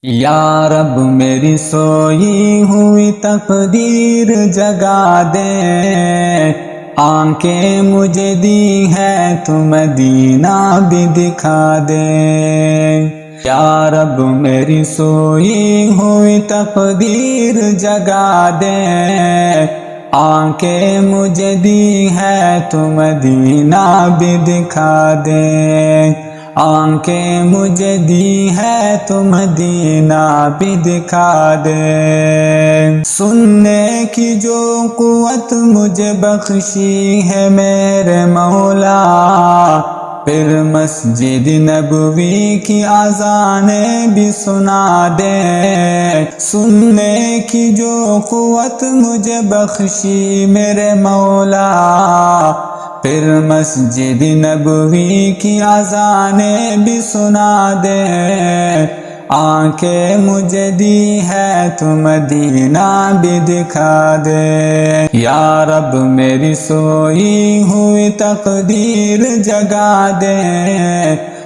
یا رب میری سوئی ہوئی تقدیر جگا دے، آنکھیں مجھے دی ہے تو مدینہ بھی دکھا دے۔ یا رب میری سوئی ہوئی تقدیر جگا دے، آنکھیں مجھے دی ہے تو مدینہ بھی دکھا دے۔ آنکھیں مجھے دی ہے تو مدینہ بھی دکھا دے۔ سننے کی جو قوت مجھے بخشی ہے میرے مولا، پھر مسجد نبوی کی اذانیں بھی سنا دے۔ سننے کی جو قوت مجھے بخشی میرے مولا، پھر مسجد نبوی کی اذانیں بھی سنا دے۔ آنکھیں مجھے دی ہے تو مدینہ بھی دکھا دے۔ یا رب میری سوئی ہوئی تقدیر جگا دے،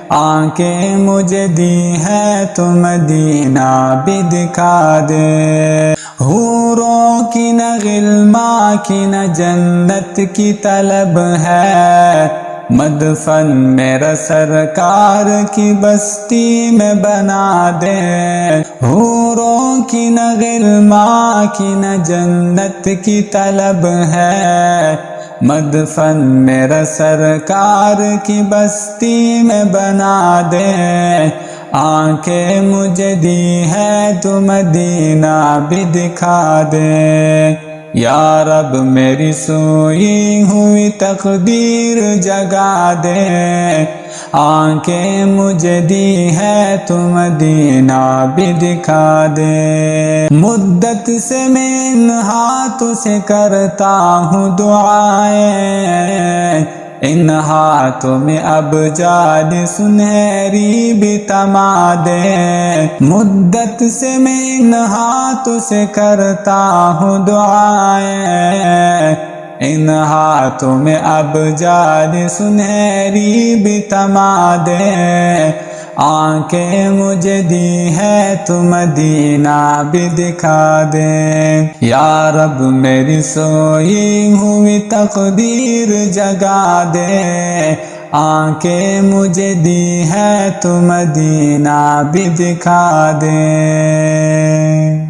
آنکھیں مجھے دی ہے تو مدینہ بھی دکھا دے۔ حوروں کی نہ غلماں کی نہ جنت کی طلب ہے، مدفن میرا سرکار کی بستی میں بنا دے۔ حوروں کی نہ غلماں کی نہ جنت کی طلب ہے، مدفن میرا سرکار کی بستی میں بنا دے۔ آنکھیں مجھے دی ہے تو مدینہ بھی دکھا دے۔ یا رب میری سوئی ہوئی تقدیر جگا دے، آنکھیں مجھے دی ہے تو مدینہ بھی دکھا دے۔ مدت سے میں ان ہاتھوں سے کرتا ہوں دعائیں، ان ہاتھوں میں اب جاد سنہری بھی تما دے۔ مدت سے میں ان ہاتھوں سے کرتا ہوں دعائیں، ان ہاتھوں میں اب جاد سنہری بھی تما دے۔ آنکھیں مجھے دی ہے تو مدینہ بھی دکھا دے۔ یا رب میری سوئی ہوئی تقدیر جگا دے، آنکھیں مجھے دی ہے تو مدینہ بھی دکھا دے۔